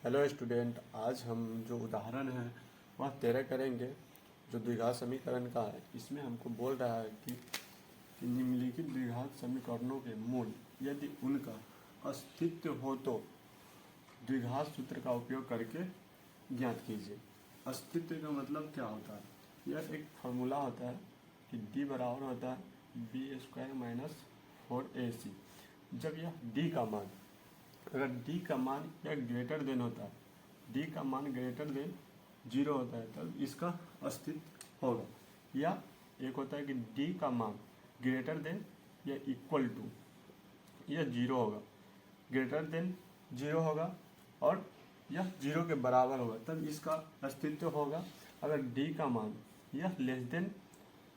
Hello student, आज हम जो उदाहरण है वह 13 करेंगे जो द्विघात समीकरण का है। इसमें हमको बोल रहा है कि निम्नलिखित द्विघात समीकरणों के मूल यदि उनका अस्तित्व हो तो द्विघात सूत्र का उपयोग करके ज्ञात कीजिए। अस्तित्व का मतलब क्या होता है? यह एक फार्मूला होता है कि d बराबर होता है b² माइनस 4ac। जब यह d का मान, अगर d का मान या ग्रेटर देन होता है, d का मान ग्रेटर देन 0 होता है तब इसका अस्तित्व होगा। या एक होता है कि d का मान ग्रेटर देन या इक्वल टू यह 0 होगा, ग्रेटर देन 0 होगा और यह 0 के बराबर होगा तब इसका अस्तित्व होगा। अगर d का मान यह लेस देन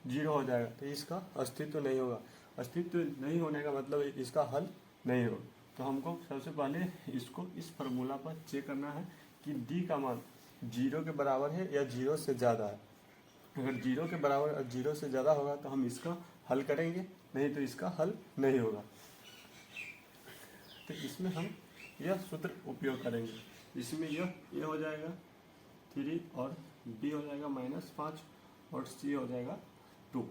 0 हो जाएगा तो इसका अस्तित्व नहीं होगा। अस्तित्व नहीं होने का मतलब इसका हल नहीं होगा। तो हमको सबसे पहले इसको इस फार्मूला पर चेक करना है कि d का मान 0 के बराबर है या 0 से ज़्यादा है। अगर 0 के बराबर और 0 से ज़्यादा होगा तो हम इसका हल करेंगे, नहीं तो इसका हल नहीं होगा। तो इसमें हम यह सूत्र उपयोग करेंगे। इसमें यह a हो जाएगा 3 और b हो जाएगा -5 और c हो जाएगा 2।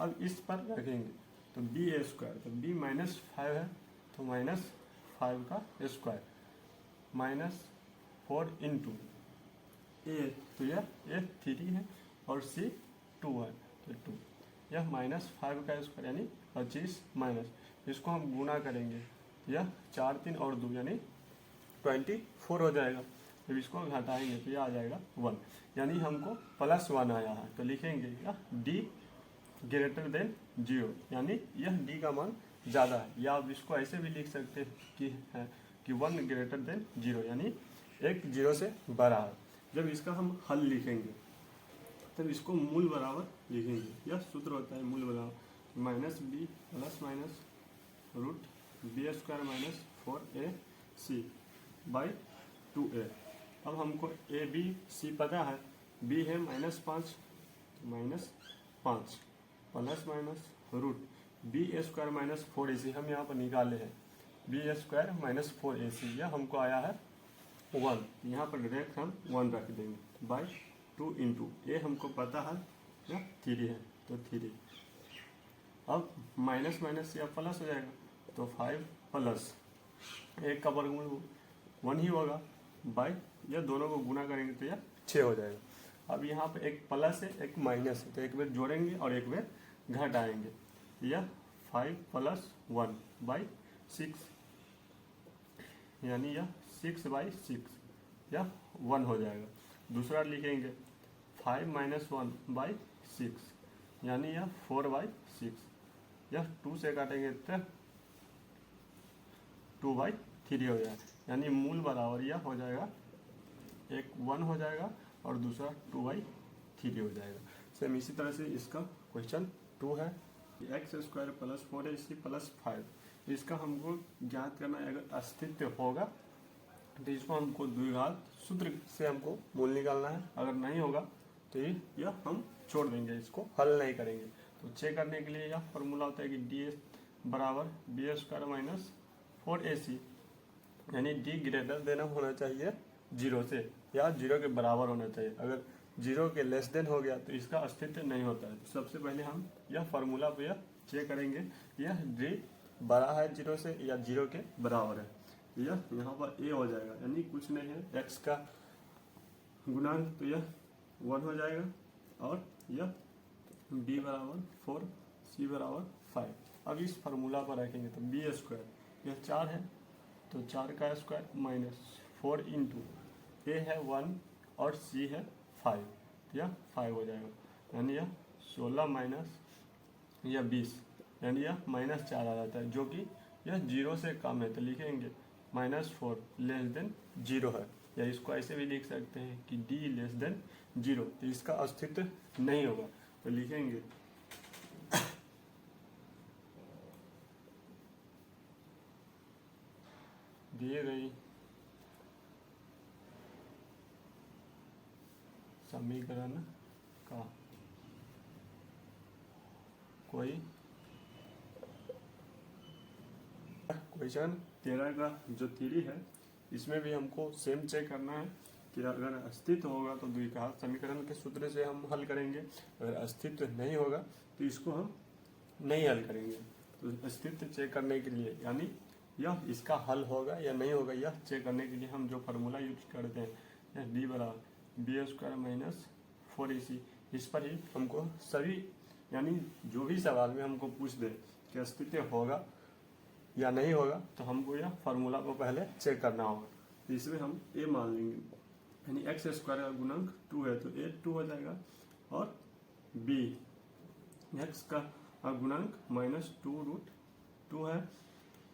अब इस पर रखेंगे तो b² तो b -5 है तो -5 का स्क्वायर -4 इंटू a, तो यह a 3 है और c 2 है तो 2, यह -5 का स्क्वायर यानी 25 माइनस, इसको हम गुना करेंगे यह 4 3 और 2 यानी 24 हो जाएगा। जब इसको घटाएंगे तो यह आ जाएगा 1, यानी हमको +1 आया है। तो लिखेंगे यह d ग्रेटर देन 0, यानी यह d का मान ज़्यादा है। या आप इसको ऐसे भी लिख सकते हैं कि 1 ग्रेटर देन 0, यानी 1 0 से बड़ा है। जब इसका हम हल लिखेंगे तब इसको मूल बराबर लिखेंगे। यह सूत्र होता है मूल बराबर -b plus minus root b² minus 4ac by 2a। अब हमको a b c पता है, b है -5 -5 plus minus root b² minus 4ac हम यहाँ पर निकाले हैं b² माइनस 4ac, यह हमको आया है 1। यहाँ पर डायरेक्ट हम 1 रख देंगे बाई 2 इंटू ए हमको पता है या 3 है तो 3। अब माइनस माइनस या प्लस हो जाएगा तो 5 प्लस 1 का वर्गमूल 1 ही होगा बाई, यह दोनों को गुना करेंगे तो यह 6 हो जाएगा। अब यहाँ पे एक प्लस है एक माइनस है तो एक बार जोड़ेंगे और एक बार घटाएंगे, यह 5 + 1 बाई 6, यानी यह 6/6, यह 1 हो जाएगा। दूसरा लिखेंगे 5 - 1 बाई 6, यानी यह 4/6, यह 2 से काटेंगे तो 2/3 हो जाएगा, यानी मूल बराबर यह हो जाएगा, एक 1 हो जाएगा और दूसरा 2/3 हो जाएगा। सेम इसी तरह से इसका क्वेश्चन 2 है x² + 4ac + 5, इसका हमको ज्ञात करना है। अगर अस्तित्व होगा तो इसको हमको द्विघात सूत्र से हमको मूल निकालना है, अगर नहीं होगा तो यह हम छोड़ देंगे, इसको हल नहीं करेंगे। तो चेक करने के लिए यह फार्मूला होता है कि d बराबर b² माइनस 4ac, यानी d ग्रेटर देन होना चाहिए 0 से या 0 के बराबर होना चाहिए। अगर 0 के लेस देन हो गया तो इसका अस्तित्व नहीं होता है। सबसे पहले हम यह फार्मूला पे यह चेक करेंगे, यह d बड़ा है 0 से या 0 के बराबर है, यह यहाँ पर a हो जाएगा, यानी कुछ नहीं है x का गुणांक, तो यह 1 हो जाएगा और यह b बराबर 4 c बराबर 5। अब इस फार्मूला पर रखेंगे तो b² यह 4 है तो 4 का स्क्वायर माइनस 4 इंटू a है 1 और c है 5, यह 5 हो जाएगा, यानी यह 16 माइनस यह 20, यानी यह -4 आ जाता है, जो कि यह 0 से कम है। तो लिखेंगे -4 लेस देन 0 है, या इसको ऐसे भी लिख सकते हैं कि d लेस देन 0, तो इसका अस्तित्व नहीं होगा। तो लिखेंगे दिए गई समीकरण का कोई क्वेश्चन 13 का जो 3 है इसमें भी हमको सेम चेक करना है कि अगर अस्तित्व होगा तो द्विघात समीकरण के सूत्र से हम हल करेंगे, अगर अस्तित्व नहीं होगा तो इसको हम नहीं हल करेंगे। तो अस्तित्व चेक करने के लिए यानी यह इसका हल होगा या नहीं होगा यह चेक करने के लिए हम जो फार्मूला यूज करते हैं यह डी बराबर बी स्क्वायर माइनस 4ac, इस पर ही हमको सभी यानी जो भी सवाल में हमको पूछ दे कि अस्तित्व होगा या नहीं होगा तो हमको यह फार्मूला को पहले चेक करना होगा। तो इसमें हम ए मान लेंगे यानी एक्स स्क्वायर का गुणांक 2 है तो ए 2 हो जाएगा, और बी एक्स का गुणांक माइनस 2√2 है,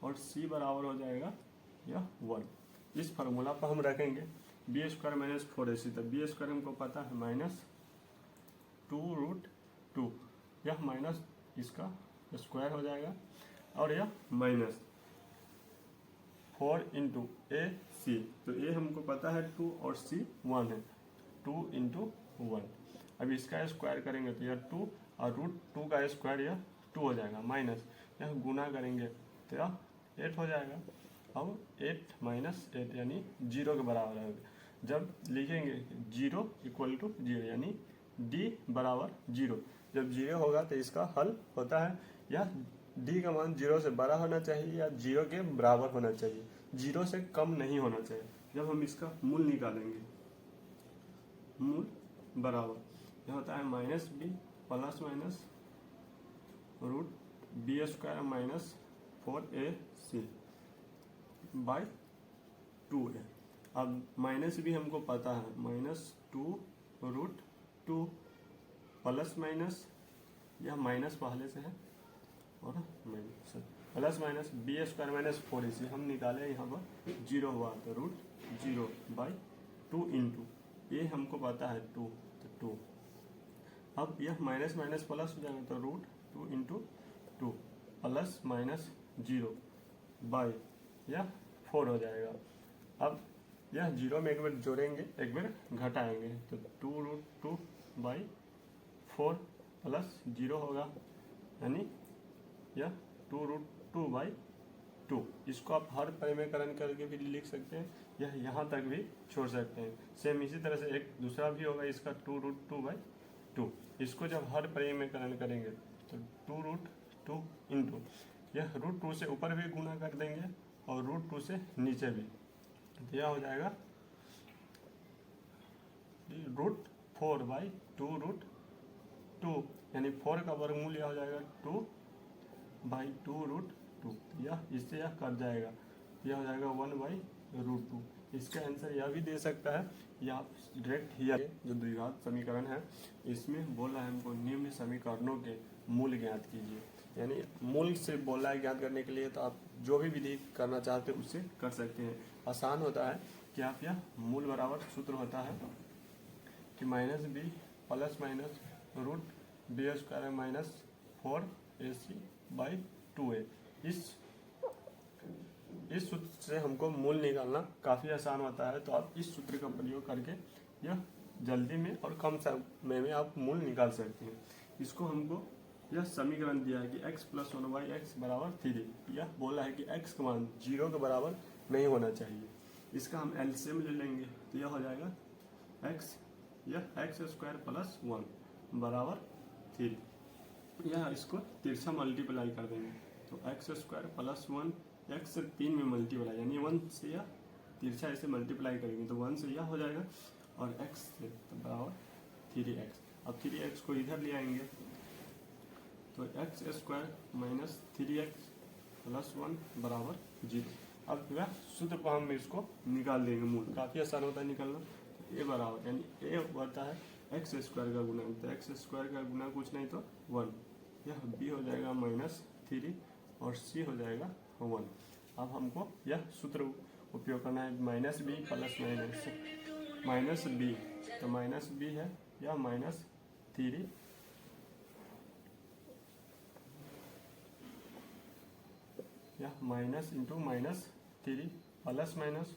और सी बराबर हो जाएगा यह 1। इस फार्मूला पर हम रखेंगे बी स्क्वायर माइनस 4ac, तो बी स्क्वायर हमको पता है माइनस 2√2, यह माइनस इसका स्क्वायर हो जाएगा, और यह माइनस 4 इंटू ए सी, तो ए हमको पता है 2 और सी 1 है, 2 इंटू 1। अब इसका स्क्वायर करेंगे तो यह 2 और √2 का स्क्वायर यह 2 हो जाएगा, माइनस यह गुना करेंगे तो यह 8 हो जाएगा। अब 8 माइनस 8 यानी 0 के बराबर है। जब लिखेंगे 0 इक्वल टू 0 यानी d बराबर 0, जब 0 होगा तो इसका हल होता है या d का मान 0 से बड़ा होना चाहिए या 0 के बराबर होना चाहिए, 0 से कम नहीं होना चाहिए। जब हम इसका मूल निकालेंगे, मूल बराबर यह होता है minus B plus minus √b square minus 4ac by 2a। अब माइनस भी हमको पता है माइनस 2√2 प्लस माइनस यह माइनस पहले से है और minus plus minus B square minus 4ac हम निकाले यहाँ पर 0 हुआ तो √0 बाई 2 इंटू ये हमको पता है 2 तो 2। अब यह माइनस माइनस प्लस हो जाएगा तो √2 इंटू 2 प्लस माइनस 0 बाई यह 4 हो जाएगा। अब यह 0 में एक बार जोड़ेंगे एक बार घटाएंगे तो 2√2 बाई 4 प्लस 0 होगा यानी यह 2√2 बाई 2। इसको आप हर परिमेयकरण करके भी लिख सकते हैं, यह यहाँ तक भी छोड़ सकते हैं। सेम इसी तरह से एक दूसरा भी होगा इसका 2√2 बाई 2। इसको जब हर परिमेयकरण करेंगे तो 2√2 इंटू यह √2 से ऊपर भी गुना कर देंगे और √2 से नीचे भी, तो यह हो जाएगा √4 बाई 2√2 यानी 4 का वर्गमूल यह हो जाएगा 2 बाई 2√2, यह इससे यह कट जाएगा, यह हो जाएगा 1 बाई √2। इसका आंसर यह भी दे सकता है या आप डायरेक्ट ही जो द्विघात समीकरण है इसमें बोला है हमको निम्न समीकरणों के मूल ज्ञात कीजिए, यानी मूल से बोला है ज्ञात करने के लिए तो आप जो भी विधि करना चाहते हैं उससे कर सकते हैं। आसान होता है कि आप यह मूल बराबर सूत्र होता है कि minus B plus minus √b square minus 4ac by 2a। इस सूत्र से हमको मूल निकालना काफ़ी आसान होता है, तो आप इस सूत्र का प्रयोग करके यह जल्दी में और कम समय में आप मूल निकाल सकते हैं। इसको हमको यह समीकरण दिया है कि x प्लस 1y(x) बराबर 3। यह बोला है कि x का मान 0 के बराबर नहीं होना चाहिए। इसका हम एलसीएम ले लेंगे तो यह हो जाएगा x स्क्वायर प्लस 1 बराबर 3। यह इसको तिरछा मल्टीप्लाई कर देंगे तो x स्क्वायर प्लस 1 x से 3 में मल्टीप्लाई यानी 1 से यह तिरछा ऐसे मल्टीप्लाई करेंगे तो 1 से यह हो जाएगा और x से तो बराबर 3x। अब 3x को इधर ले आएंगे तो x square minus 3x plus 1 बराबर 0। अब वह सूत्र पर हम इसको निकाल देंगे मूल, काफ़ी आसान होता है निकालना। तो a बराबर यानी a होता है x स्क्वायर का गुणा, तो x स्क्वायर का गुणा कुछ नहीं तो 1, यह b हो जाएगा -3 और c हो जाएगा 1। अब हमको यह सूत्र उपयोग करना है minus B plus minus B, तो माइनस बी है या -3 या minus into -3 plus minus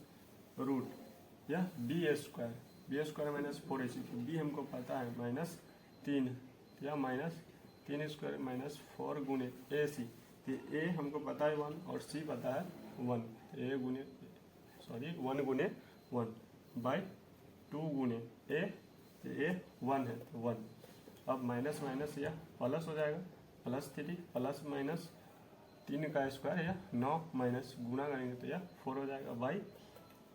root यह B square minus 4ac, B हमको पता है -3 या -3 स्क्वायर माइनस 4 गुणे ए सी, तो ए हमको पता है 1 और सी पता है 1, ए गुणे सॉरी 1 गुने 1 बाई 2 गुने ए, तो ए 1 है तो 1। अब माइनस माइनस या प्लस हो जाएगा, +3 प्लस माइनस 3 का स्क्वायर या 9 माइनस गुना करेंगे तो यह 4 हो जाएगा बाई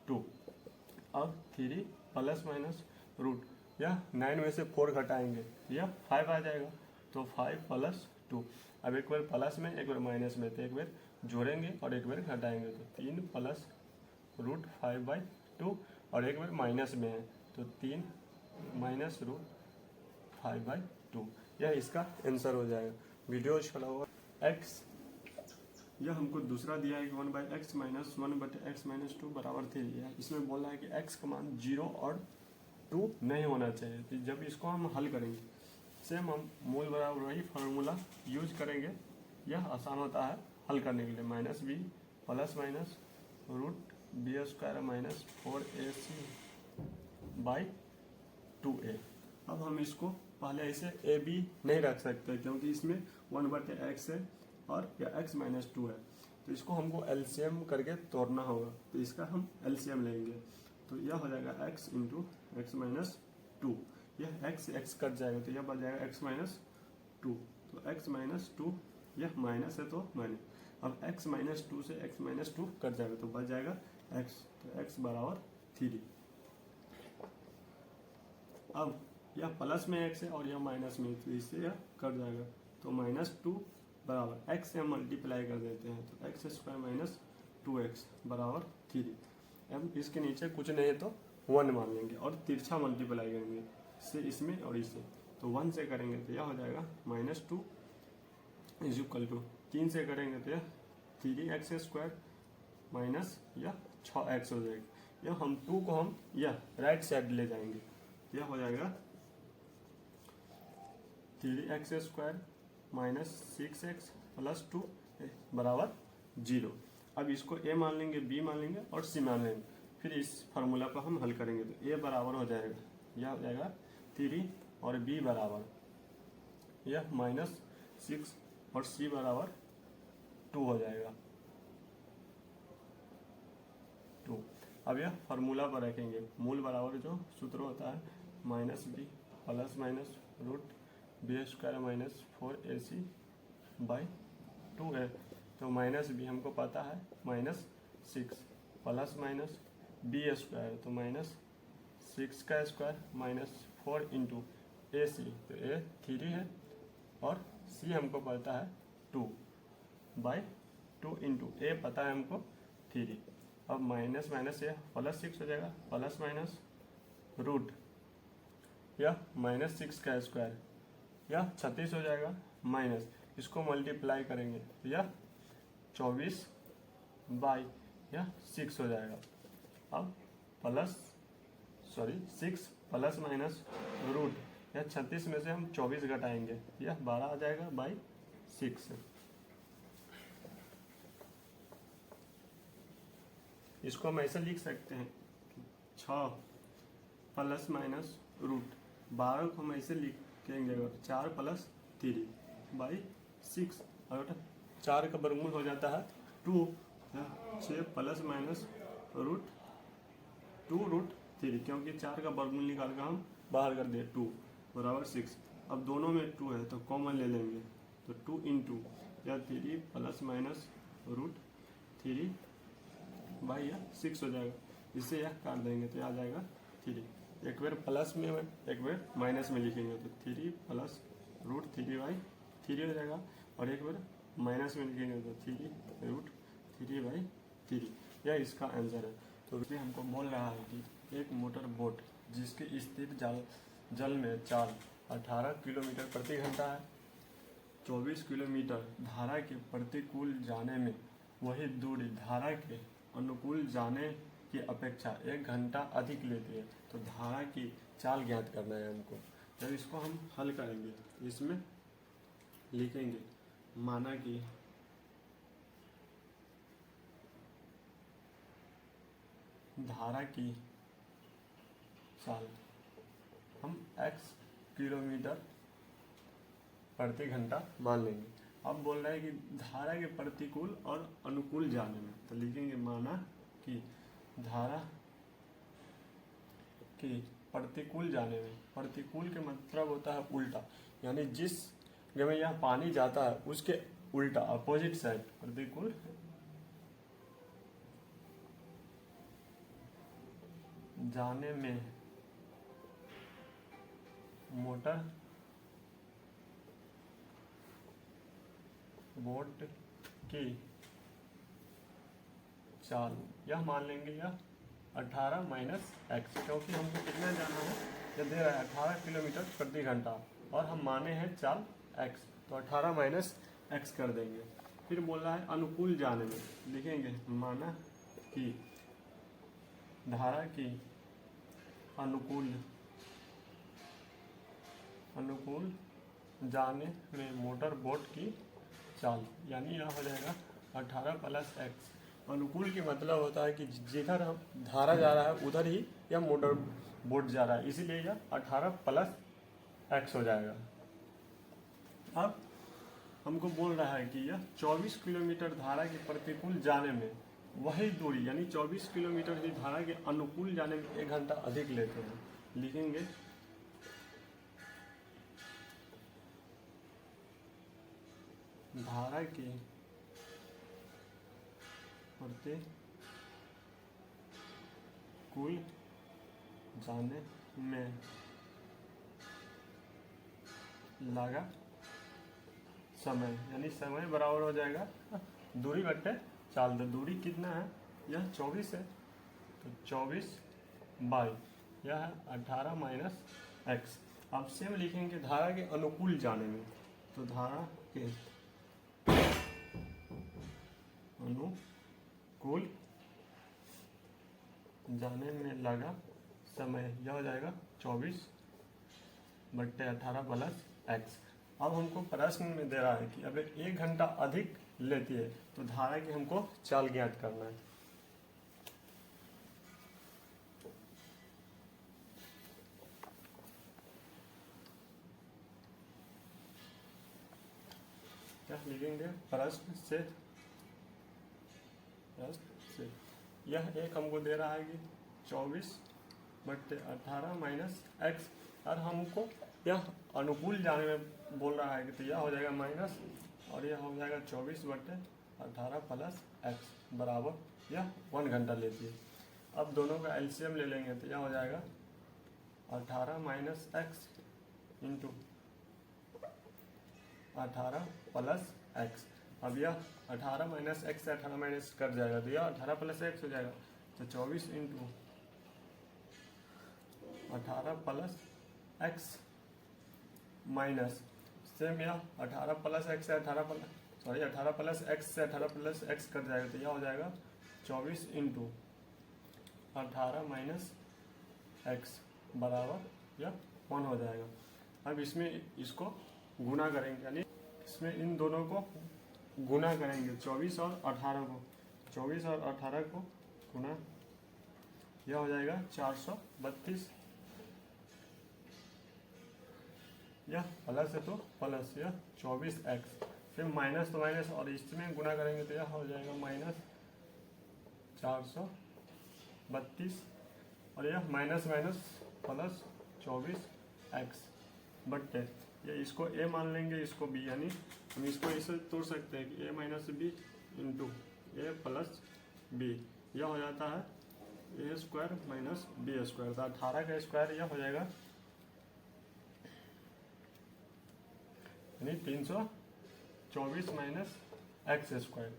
2। अब 3 प्लस माइनस रूट, यह 9 में से 4 घटाएंगे यह 5 आ जाएगा, तो 5 प्लस 2। अब एक बार प्लस में एक बार माइनस में, तो एक बार जोड़ेंगे और एक बार घटाएंगे, तो 3 प्लस रूट 5 बाई 2, और एक बार माइनस में है तो 3 माइनस रूट 5 बाई 2। यह इसका आंसर हो जाएगा। वीडियो अच्छा लगा होगा। एक्स, यह हमको दूसरा दिया है कि 1 बाई एक्स माइनस 1 बटे एक्स माइनस 2 बराबर 3 है। इसमें बोल रहा है कि एक्स का मान 0 और 2 नहीं होना चाहिए। तो जब इसको हम हल करेंगे, सेम हम मूल बराबर वही फार्मूला यूज करेंगे। यह आसान होता है हल करने के लिए। Minus B plus minus root B square minus 4ac by 2a। अब हम इसको पहले ऐसे ए बी नहीं रख सकते क्योंकि इसमें 1 बटे एक्स है और या एक्स माइनस 2 है, तो इसको हमको एलसीएम करके तोड़ना होगा। तो इसका हम एलसीएम लेंगे, तो यह हो जाएगा एक्स इंटू एक्स माइनस 2। यह एक्स एक्स कट जाएगा तो यह बच जाएगा एक्स माइनस 2। तो एक्स माइनस 2, यह माइनस है तो माइनस। अब एक्स माइनस 2 से एक्स माइनस 2 कट जाएगा तो बच जाएगा एक्स, तो एक्स बराबर 3। अब यह प्लस में एक्स है और यह माइनस में, तो इससे यह कट जाएगा, तो -2 बराबर एक्स से हम मल्टीप्लाई कर देते हैं, तो एक्स स्क्वायर माइनस 2x बराबर 3। अब इसके नीचे कुछ नहीं है तो 1 मान लेंगे और तिरछा मल्टीप्लाई करेंगे इससे इसमें और इससे, तो 1 से करेंगे तो यह हो जाएगा -2 इज इक्वल टू 3 से करेंगे तो यह 3x स्क्वायर माइनस यह 6x हो जाएगा। यह हम 2 को हम यह राइट साइड ले जाएंगे, यह हो जाएगा 3x square minus 6x plus 2 बराबर 0। अब इसको a मान लेंगे, b मान लेंगे और c मान लेंगे, फिर इस फार्मूला को हम हल करेंगे तो a बराबर हो जाएगा, यह हो जाएगा 3 और b बराबर यह -6 और c बराबर 2 हो जाएगा 2। अब यह फार्मूला पर रखेंगे, मूल बराबर जो सूत्र होता है -b plus minus root B square minus 4ac by 2 है, तो -b हमको पता है -6 प्लस माइनस बी स्क्वायर, तो -6 का स्क्वायर माइनस 4 इंटू ac, तो a 3 है और c हमको पता है 2 बाई 2 इंटू a पता है हमको 3। अब माइनस माइनस यह +6 हो जाएगा, प्लस माइनस रूट यह -6 का स्क्वायर, यह 36 हो जाएगा, माइनस इसको मल्टीप्लाई करेंगे तो यह 24 बाई यह 6 हो जाएगा। अब 6 प्लस माइनस रूट, यह 36 में से हम 24 घटाएंगे, यह 12 आ जाएगा बाई 6। इसको हम ऐसे लिख सकते हैं 6 प्लस माइनस रूट 12 को हम ऐसे लिखेंगे 4 प्लस 3 बाई 6, और 4 का वर्गमूल हो जाता है 2, 6 प्लस माइनस रूट 2 रूट 3, क्योंकि 4 का वर्गमूल निकाल कर हम बाहर कर दिए 2 बराबर 6। अब दोनों में 2 है तो कॉमन ले लेंगे, तो 2 इंटू या 3 प्लस माइनस रूट 3 बाई यह 6 हो जाएगा, इससे यह काट देंगे तो यह आ जाएगा 3। एक बार प्लस में एक बार माइनस में लिखेंगे तो 3 प्लस रूट 3 बाई 3 हो जाएगा, और एक बार माइनस में लिखेंगे तो 3 रूट 3 बाई 3। यह इसका आंसर है। तो इसलिए हमको बोल रहा है कि एक मोटर बोट जिसके स्थिर जल में चाल 18 किलोमीटर प्रति घंटा है, 24 किलोमीटर धारा के प्रतिकूल जाने में वही दूरी धारा के अनुकूल जाने की अपेक्षा 1 घंटा अधिक लेती है, तो धारा की चाल ज्ञात करना है हमको। जब इसको हम हल करेंगे इसमें लिखेंगे माना कि धारा की चाल हम x किलोमीटर प्रति घंटा मान लेंगे। अब बोल रहा है कि धारा के प्रतिकूल और अनुकूल जाने में, तो लिखेंगे माना कि धारा की प्रतिकूल जाने में, प्रतिकूल के मतलब होता है उल्टा, यानी जिस जगह में यह पानी जाता है उसके उल्टा, अपोजिट साइड, प्रतिकूल जाने में मोटर बोट की चाल, यह मान लेंगे यह 18 माइनस एक्स, क्योंकि हमको कितना जाना है, यह दे रहा है 18 किलोमीटर प्रति घंटा और हम माने हैं चाल एक्स, तो 18 माइनस एक्स कर देंगे। फिर बोल रहा है अनुकूल जाने में, लिखेंगे माना कि धारा की अनुकूल जाने में मोटर बोट की चाल, यानी यह हो जाएगा 18 प्लस एक्स। अनुकूल की मतलब होता है कि जिधर हम धारा जा रहा है उधर ही यह मोटर बोट जा रहा है, इसीलिए यह 18 प्लस एक्स हो जाएगा। अब हमको बोल रहा है कि यह 24 किलोमीटर धारा के प्रतिकूल जाने में वही दूरी, यानी 24 किलोमीटर की धारा के अनुकूल जाने में 1 घंटा अधिक लेते हैं, लिखेंगे धारा की प्रतिकूल जाने में लगा समय, यानी समय बराबर हो जाएगा दूरी बट्टे चाल। दो दूरी कितना है, यह 24 है, तो 24 बाई यह है 18 माइनस एक्स। अब सेम लिखेंगे धारा के अनुकूल जाने में, तो धारा के अनुकूल जाने में लगा समय, यह हो जाएगा 24 बट्टे 18 प्लस एक्स। अब हमको प्रश्न में दे रहा है कि अगर 1 घंटा अधिक लेती है तो धारा की हमको चाल ज्ञात करना है। क्या लिखेंगे, प्रश्न से यह एक हमको दे रहा है कि 24 बट्टे 18 माइनस एक्स, और हमको यह अनुकूल जाने में बोल रहा है कि तो यह हो जाएगा माइनस, और यह हो जाएगा 24 बट्टे 18 प्लस एक्स बराबर यह 1 घंटा लेती है। अब दोनों का एलसीएम ले लेंगे तो यह हो जाएगा 18 minus x into 18 plus x. अब यह 18 माइनस एक्स से 18 माइनस कट जाएगा तो यह 18 प्लस एक्स हो जाएगा, तो 24 into 18 plus x minus same यह 18 प्लस एक्स से 18 प्लस एक्स से 18 प्लस एक्स कट जाएगा, तो यह हो जाएगा 24 इंटू 18 माइनस एक्स बराबर यह 1 हो जाएगा। अब इसमें इसको गुना करेंगे, यानी इसमें इन दोनों को गुना करेंगे, 24 और 18 को, 24 और 18 को गुना, यह हो जाएगा 432, यह प्लस है तो प्लस यह 24x, फिर माइनस तो माइनस और इसमें गुना करेंगे तो यह हो जाएगा माइनस 432, और यह माइनस माइनस प्लस 24x बट्टे ये इसको a मान लेंगे, इसको b, यानी हम इसको इसे तोड़ सकते हैं कि a minus B into A plus B, यह हो जाता है A square minus B square, तो 18 का स्क्वायर यह हो जाएगा यानी 324 माइनस एक्स स्क्वायर।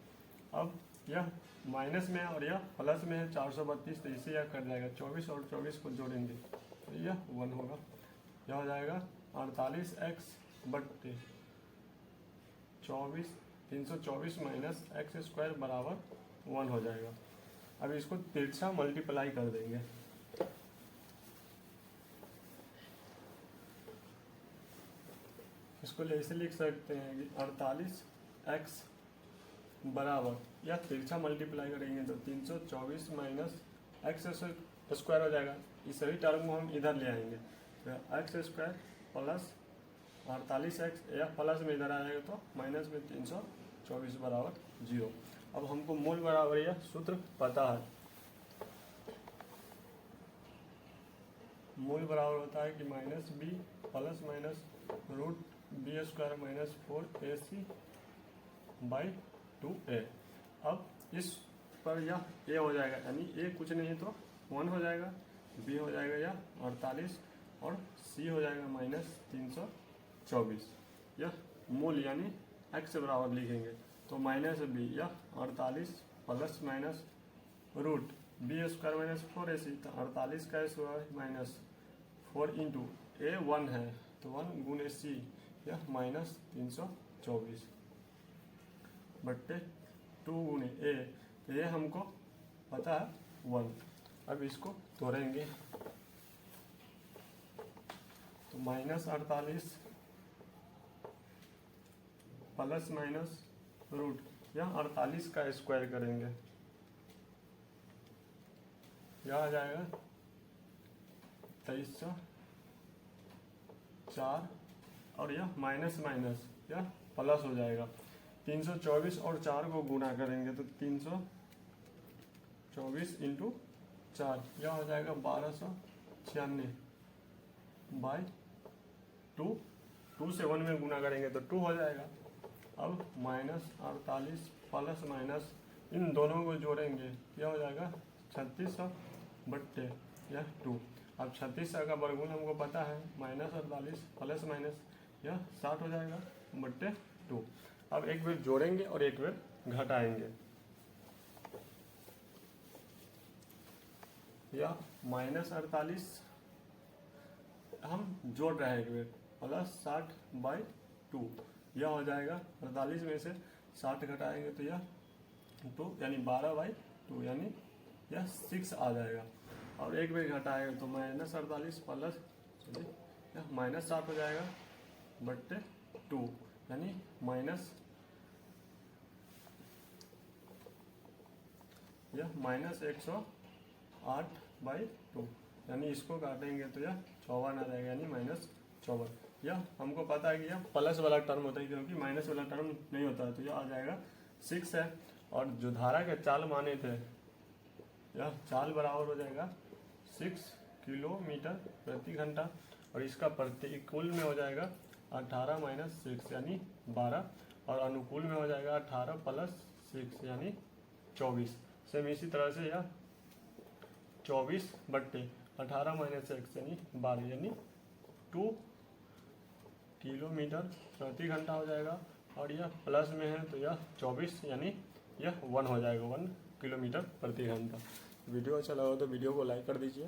अब यह माइनस में और यह प्लस में है 432, तो इसे यह कर जाएगा, 24 और 24 को जोड़ेंगे तो यह 1 होगा, यह हो जाएगा 48x बट्टे 24, 324 माइनस एक्स स्क्वायर बराबर 1 हो जाएगा। अब इसको तिरछा मल्टीप्लाई कर देंगे, इसको ऐसे लिख सकते हैं कि 48x बराबर, या तिरछा मल्टीप्लाई करेंगे तो 324 माइनस एक्स स्क्वायर हो जाएगा, इस सभी टर्म को हम इधर ले आएंगे, तो एक्स स्क्वायर प्लस 48x, या प्लस में इधर आ जाएगा तो माइनस में 324 बराबर 0। अब हमको मूल बराबर यह सूत्र पता है, मूल बराबर होता है कि minus B plus minus root B square minus 4ac by 2a। अब इस पर यह a हो जाएगा, यानी a कुछ नहीं तो 1 हो जाएगा, b हो जाएगा यह 48 और c हो जाएगा माइनस 324। यह मूल यानी x बराबर लिखेंगे तो माइनस बी यह 48 plus minus root B square minus 4ac, तो 48 का स्क्वायर माइनस 4 इंटू ए 1 है तो 1 गुने सी यह माइनस 324 बट्टे 2 गुने ए, तो ये हमको पता है 1। अब इसको तोड़ेंगे तो माइनस 48 प्लस माइनस रूट यह 48 का स्क्वायर करेंगे, यह आ जाएगा 2304 और यह माइनस माइनस यह प्लस हो जाएगा। 324 और 4 को गुणा करेंगे तो 324 इंटू 4 यह हो जाएगा 1296 बाई 2 से 1 में गुणा करेंगे तो 2 हो जाएगा। अब माइनस 48 प्लस माइनस इन दोनों को जोड़ेंगे यह हो जाएगा 3600 बट्टे यह 2। अब 3600 का वर्गमूल हमको पता है माइनस 48 प्लस माइनस यह 60 हो जाएगा बट्टे 2। अब एक बार जोड़ेंगे और एक बार घटाएंगे, यह माइनस 48 हम जोड़ रहे हैं एक बार प्लस 60 बाई 2 यह हो जाएगा 48 में से 60 घटाएंगे तो यह 2 यानी 12 बाई 2 यानी यह 6 आ जाएगा। और एक बार घटाएगा तो माइनस 48 प्लस यह माइनस 7 हो जाएगा बट्टे 2 यानी माइनस यह माइनस 108 बाई 2 यानी इसको काटेंगे तो यह 54 आ जाएगा यानी माइनस 54। यह हमको पता है कि यह प्लस वाला टर्म होता है क्योंकि माइनस वाला टर्म नहीं होता है, तो यह आ जाएगा 6 है। और जो धारा के चाल माने थे यह चाल बराबर हो जाएगा 6 किलोमीटर प्रति घंटा और इसका प्रतिकूल में हो जाएगा 18 माइनस 6 यानी 12 और अनुकूल में हो जाएगा 18 प्लस 6 यानी 24। सेम इसी तरह से यह 24 बट्टे 18 माइनस 6 यानी 12 यानी 2 किलोमीटर प्रति घंटा हो जाएगा और यह प्लस में है तो यह 24 यानी यह 1 हो जाएगा 1 किलोमीटर प्रति घंटा। वीडियो अच्छा लगा तो वीडियो को लाइक कर दीजिए।